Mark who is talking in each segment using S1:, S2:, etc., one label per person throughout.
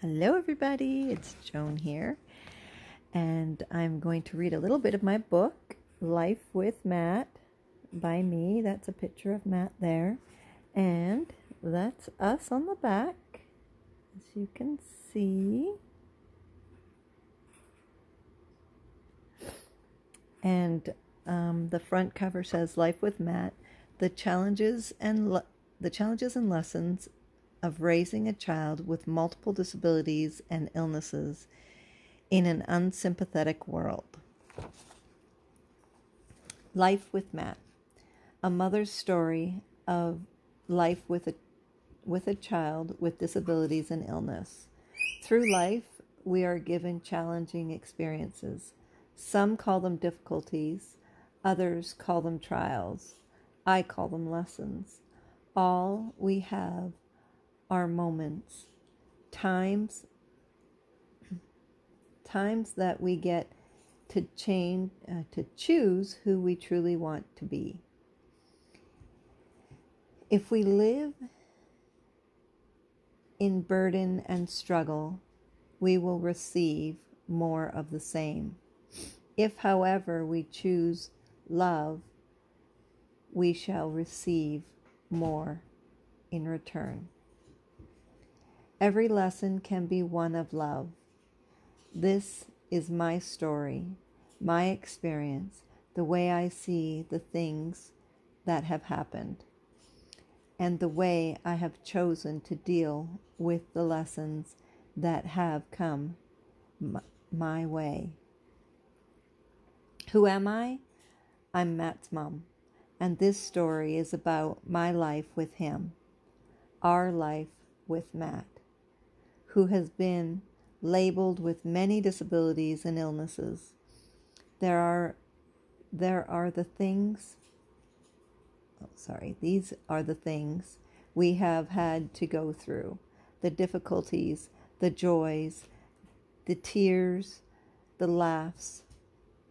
S1: Hello everybody, it's Joan here, and I'm going to read a little bit of my book, Life with Matt, by me. That's a picture of Matt there, and that's us on the back, as you can see. And the front cover says, Life with Matt, the challenges and lessons of raising a child with multiple disabilities and illnesses in an unsympathetic world. Life with Matt, a mother's story of life with a child with disabilities and illness. Through life, we are given challenging experiences. Some call them difficulties, others call them trials. I call them lessons. All we have are moments, times that we get to choose who we truly want to be. If we live in burden and struggle, we will receive more of the same. If, however, we choose love, we shall receive more in return. Every lesson can be one of love. This is my story, my experience, the way I see the things that have happened, and the way I have chosen to deal with the lessons that have come my way. Who am I? I'm Matt's mom, and this story is about my life with him, our life with Matt, who has been labeled with many disabilities and illnesses. These are the things we have had to go through, the difficulties, the joys, the tears, the laughs.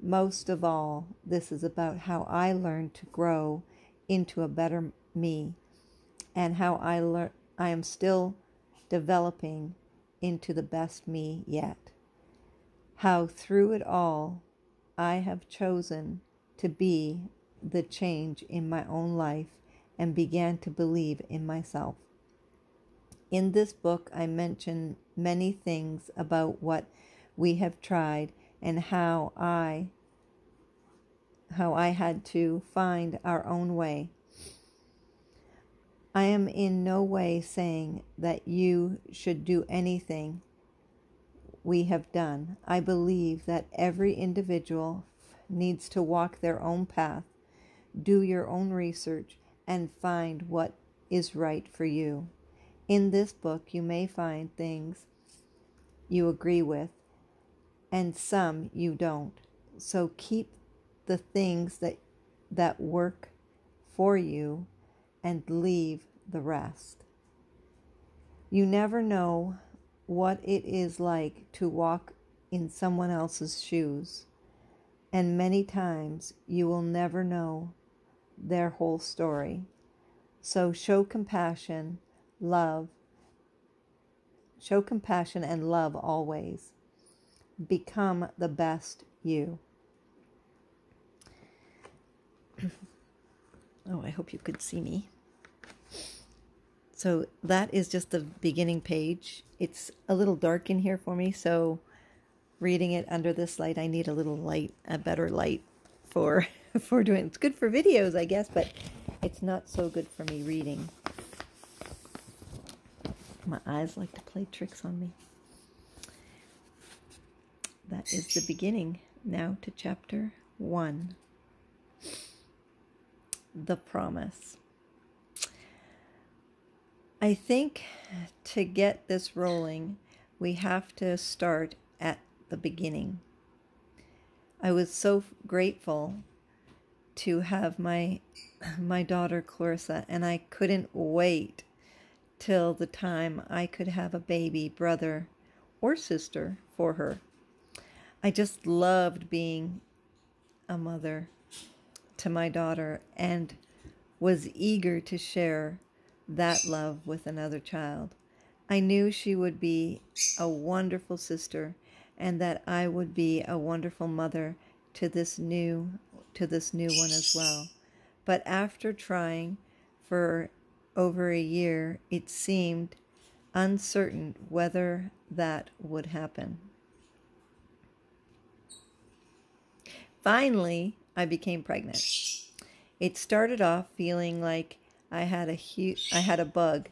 S1: Most of all, this is about how I learned to grow into a better me, and how I am still developing into the best me yet. How through it all, I have chosen to be the change in my own life and began to believe in myself. In this book, I mention many things about what we have tried and how I had to find our own way. I am in no way saying that you should do anything we have done. I believe that every individual needs to walk their own path, do your own research, and find what is right for you. In this book, you may find things you agree with, and some you don't. So keep the things that work for you and leave the rest. You never know what it is like to walk in someone else's shoes, and many times you will never know their whole story. So show compassion and love always. Become the best you. Oh, I hope you could see me. So that is just the beginning page. It's a little dark in here for me, so reading it under this light, I need a little light, a better light for doing it. It's good for videos, I guess, but it's not so good for me reading. My eyes like to play tricks on me. That is the beginning. Now to chapter 1. The Promise. I think to get this rolling, we have to start at the beginning. I was so grateful to have my daughter Clarissa, and I couldn't wait till the time I could have a baby brother or sister for her. I just loved being a mother to my daughter and was eager to share that love with another child. I knew she would be a wonderful sister and that I would be a wonderful mother to this new one as well. But after trying for over a year, it seemed uncertain whether that would happen. Finally, I became pregnant. It started off feeling like I had a bug,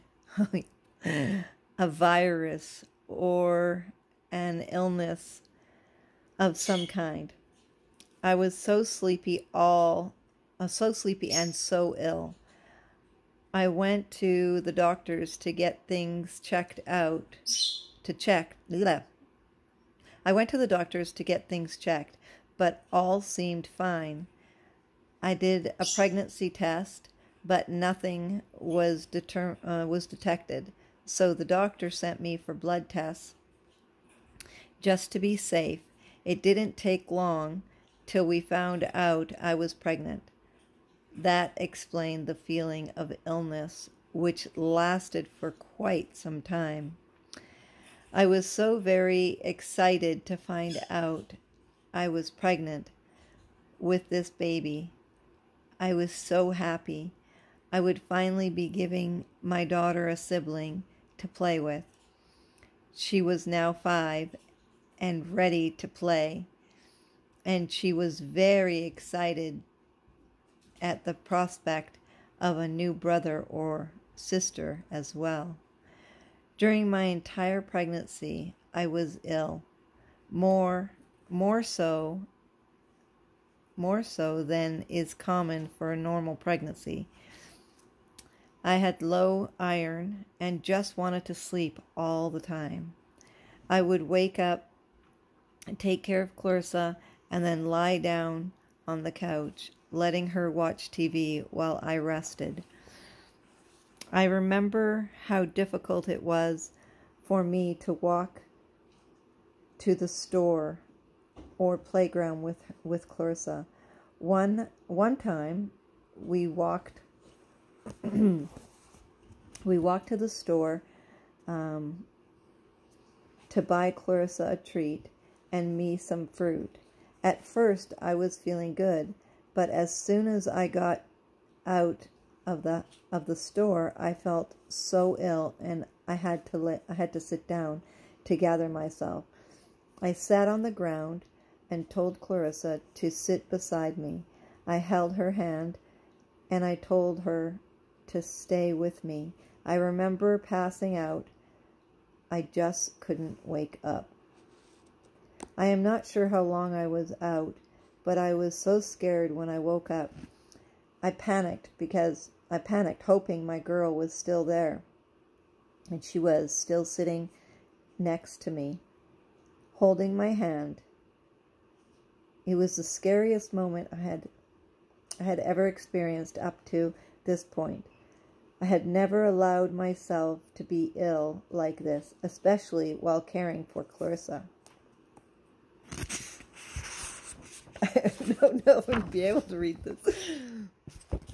S1: a virus, or an illness of some kind. I was so sleepy and so ill. I went to the doctors to get things checked out. I went to the doctors to get things checked, but all seemed fine. I did a pregnancy test, but nothing was detected. So the doctor sent me for blood tests just to be safe. It didn't take long till we found out I was pregnant. That explained the feeling of illness, which lasted for quite some time. I was so very excited to find out I was pregnant with this baby. I was so happy. I would finally be giving my daughter a sibling to play with. She was now 5 and ready to play, and she was very excited at the prospect of a new brother or sister as well. During my entire pregnancy, I was ill, more so than is common for a normal pregnancy. I had low iron and just wanted to sleep all the time. I would wake up and take care of Clarissa and then lie down on the couch, letting her watch TV while I rested. I remember how difficult it was for me to walk to the store or playground with Clarissa. One time we walked to the store to buy Clarissa a treat and me some fruit. At first I was feeling good, but as soon as I got out of the store, I felt so ill and I had to sit down to gather myself. I sat on the ground and told Clarissa to sit beside me. I held her hand and I told her to stay with me. I remember passing out. I just couldn't wake up. I am not sure how long I was out, but I was so scared when I woke up. I panicked, hoping my girl was still there. And she was still sitting next to me, holding my hand. It was the scariest moment I had ever experienced up to this point. I had never allowed myself to be ill like this, especially while caring for Clarissa. I don't know if I'd be able to read this.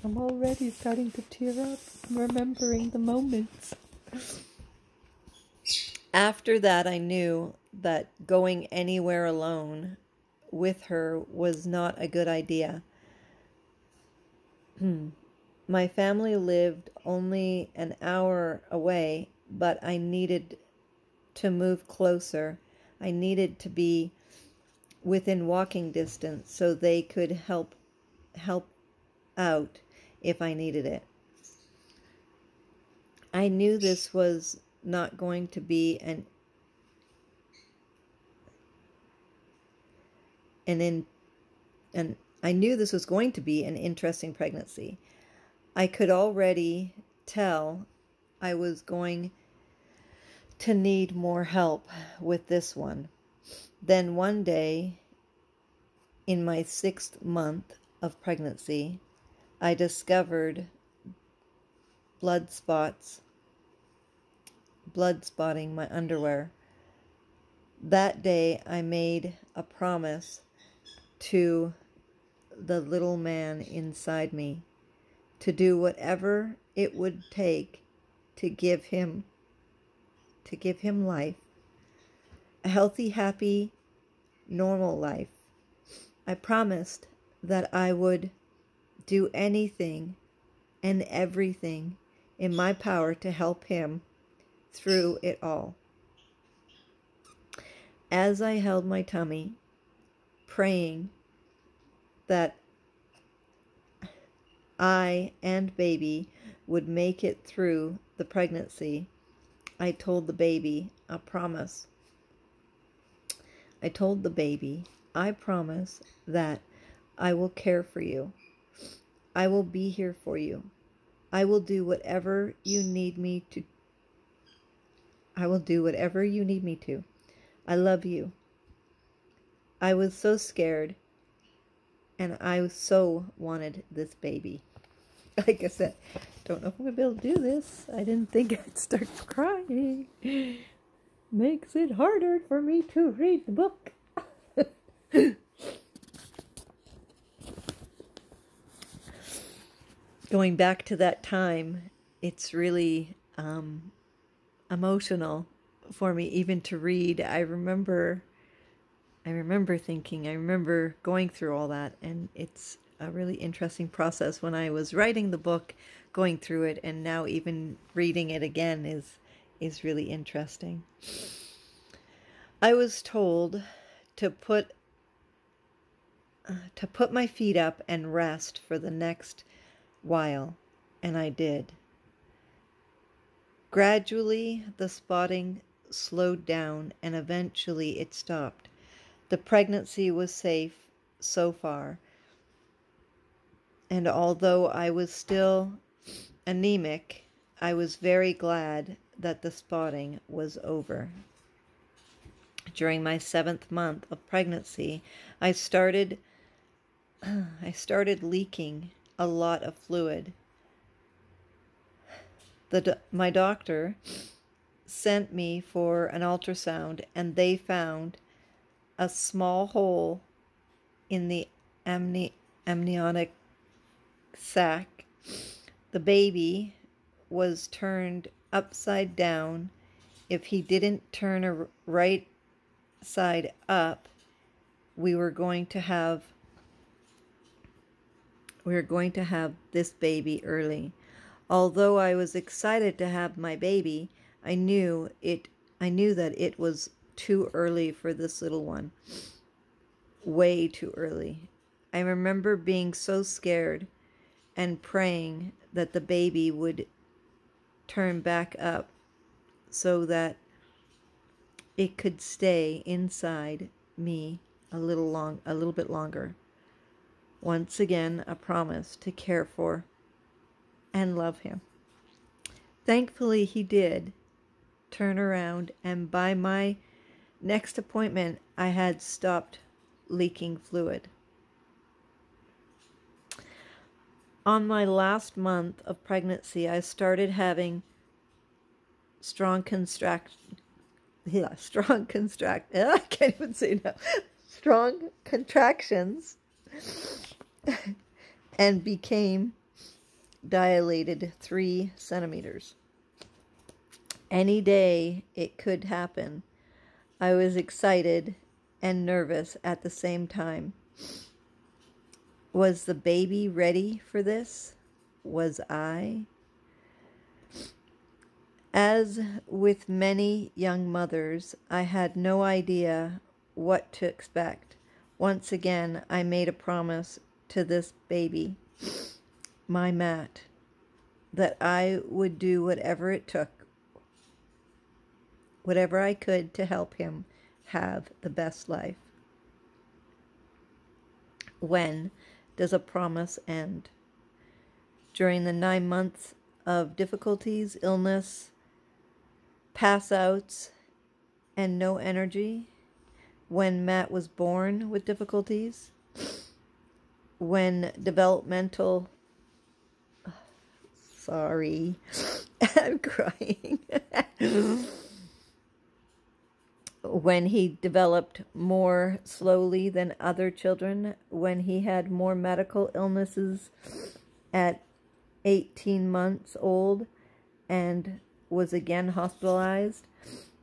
S1: I'm already starting to tear up, remembering the moments. After that, I knew that going anywhere alone with her was not a good idea. My family lived only an hour away, but I needed to move closer. I needed to be within walking distance so they could help out if I needed it. I knew this was not going to be I knew this was going to be an interesting pregnancy. I could already tell I was going to need more help with this one. Then one day, in my 6th month of pregnancy, I discovered blood spotting my underwear. That day, I made a promise to the little man inside me to do whatever it would take to give him to give him life, a healthy, happy, normal life. I promised that I would do anything and everything in my power to help him through it all. As I held my tummy, praying that I and baby would make it through the pregnancy, I told the baby a promise. I told the baby, I promise that I will care for you. I will be here for you. I will do whatever you need me to. I will do whatever you need me to. I love you. I was so scared, and I so wanted this baby. Like I said, don't know if I'm going to be able to do this. I didn't think I'd start crying. Makes it harder for me to read the book. Going back to that time, it's really emotional for me even to read. I remember going through all that, and it's a really interesting process. When I was writing the book, going through it, and now even reading it again is really interesting. I was told to put my feet up and rest for the next while, and I did. Gradually, the spotting slowed down, and eventually it stopped. The pregnancy was safe so far, and although I was still anemic, I was very glad that the spotting was over. During my 7th month of pregnancy, I started leaking a lot of fluid. My doctor sent me for an ultrasound, and they found a small hole in the amniotic sac. The baby was turned upside down. If he didn't turn a right side up, we were going to have this baby early. Although I was excited to have my baby, I knew that it was too early for this little one. Way too early. I remember being so scared and praying that the baby would turn back up so that it could stay inside me a little bit longer. Once again, a promise to care for and love him. Thankfully, he did turn around, and by my next appointment, I had stopped leaking fluid. On my last month of pregnancy, I started having strong contractions and became dilated 3 centimeters. Any day it could happen. I was excited and nervous at the same time. Was the baby ready for this? Was I? As with many young mothers, I had no idea what to expect. Once again, I made a promise to this baby, my Matt, that I would do whatever it took, whatever I could to help him have the best life. When does a promise end? During the 9 months of difficulties, illness, pass-outs, and no energy? When Matt was born with difficulties? When developmental... Sorry, I'm crying. When he developed more slowly than other children, when he had more medical illnesses at 18 months old and was again hospitalized,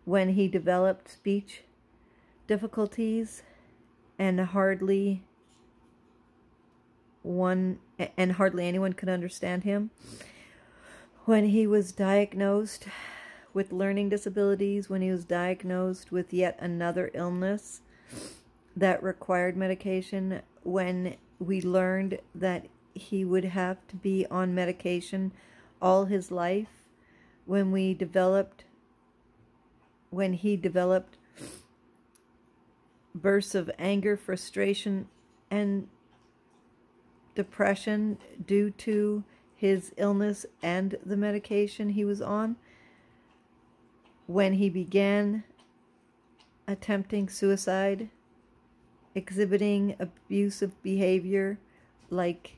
S1: when he developed speech difficulties and hardly anyone could understand him, when he was diagnosed with learning disabilities, when he was diagnosed with yet another illness that required medication, when we learned that he would have to be on medication all his life, when he developed bursts of anger, frustration, and depression due to his illness and the medication he was on, when he began attempting suicide, exhibiting abusive behavior like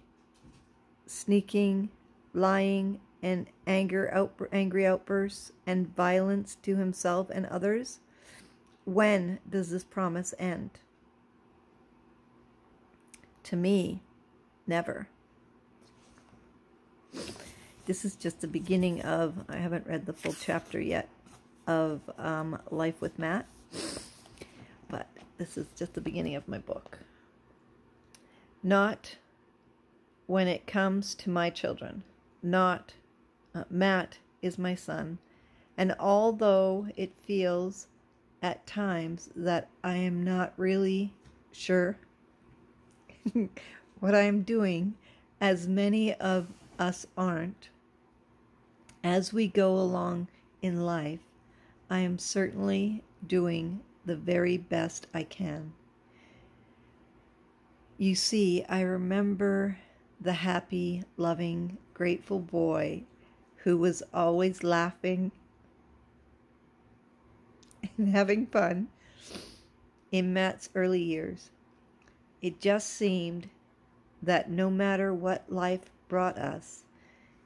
S1: sneaking, lying, and angry outbursts and violence to himself and others. When does this promise end? To me, never. This is just the beginning of, I haven't read the full chapter yet, of Life with Matt, but this is just the beginning of my book. Not when it comes to my children. Not, Matt is my son, and although it feels at times that I am not really sure what I am doing, as many of us aren't, as we go along in life, I am certainly doing the very best I can. You see, I remember the happy, loving, grateful boy who was always laughing and having fun in Matt's early years. It just seemed that no matter what life brought us,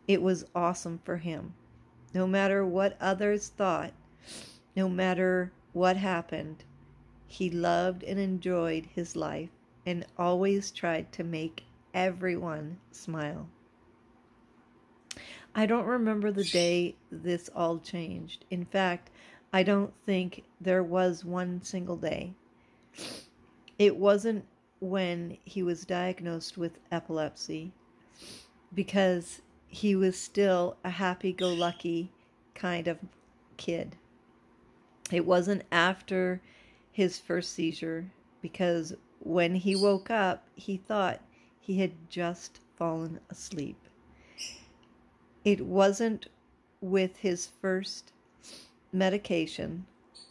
S1: it was awesome for him. No matter what others thought, no matter what happened, he loved and enjoyed his life and always tried to make everyone smile. I don't remember the day this all changed. In fact, I don't think there was one single day. It wasn't when he was diagnosed with epilepsy, because he was still a happy-go-lucky kind of kid. It wasn't after his first seizure, because when he woke up, he thought he had just fallen asleep. It wasn't with his first medication,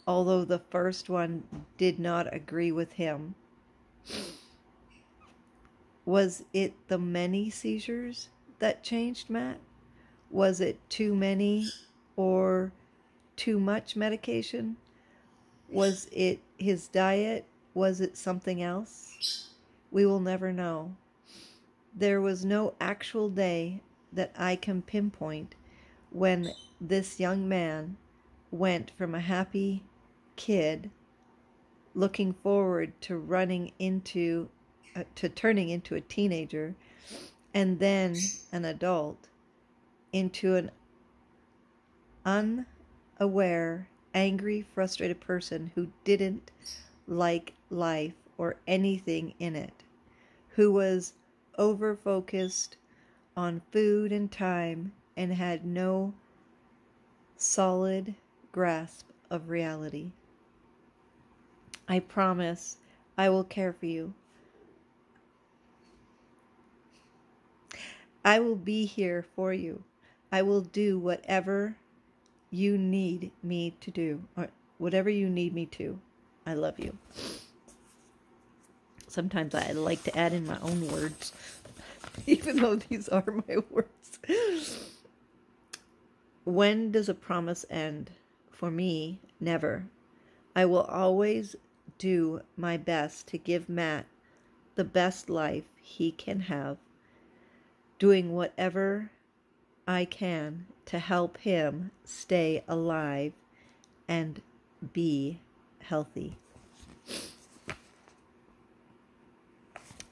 S1: although the first one did not agree with him. Was it the many seizures that changed Matt? Was it too many or too much medication? Was it his diet? Was it something else? We will never know. There was no actual day that I can pinpoint when this young man went from a happy kid looking forward to turning into a teenager and then an adult, into an unaware, angry, frustrated person who didn't like life or anything in it, who was over-focused on food and time and had no solid grasp of reality. I promise I will care for you. I will be here for you. I will do whatever you need me to do, or whatever you need me to. I love you. Sometimes I like to add in my own words, even though these are my words. When does a promise end? For me, never. I will always do my best to give Matt the best life he can have, doing whatever I can to help him stay alive and be healthy.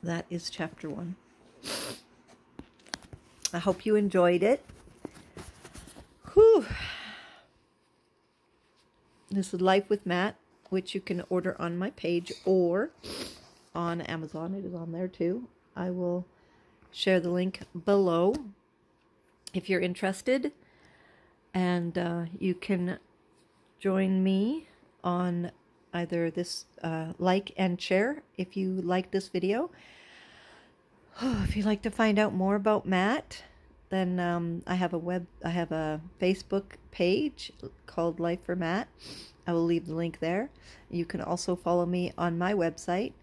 S1: That is chapter 1. I hope you enjoyed it. Whew. This is Life with Matt, which you can order on my page or on Amazon. It is on there too. I will share the link below if you're interested. And you can join me on either this like and share if you like this video. If you'd like to find out more about Matt, then I have a Facebook page called Life for Matt. I will leave the link there. You can also follow me on my website,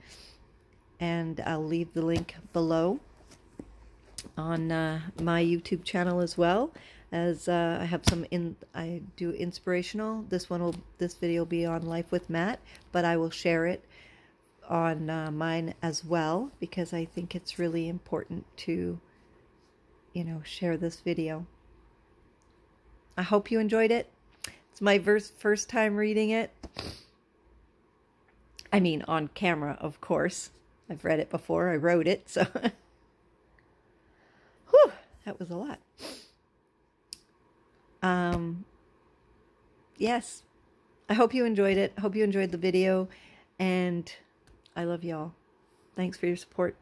S1: and I'll leave the link below on my YouTube channel as well. As I have I do inspirational. This video will be on Life with Matt, but I will share it on mine as well, because I think it's really important to, share this video. I hope you enjoyed it. It's my first time reading it. I mean, on camera, of course. I've read it before. I wrote it, so whew, that was a lot. Yes, I hope you enjoyed it. I hope you enjoyed the video, and I love y'all. Thanks for your support.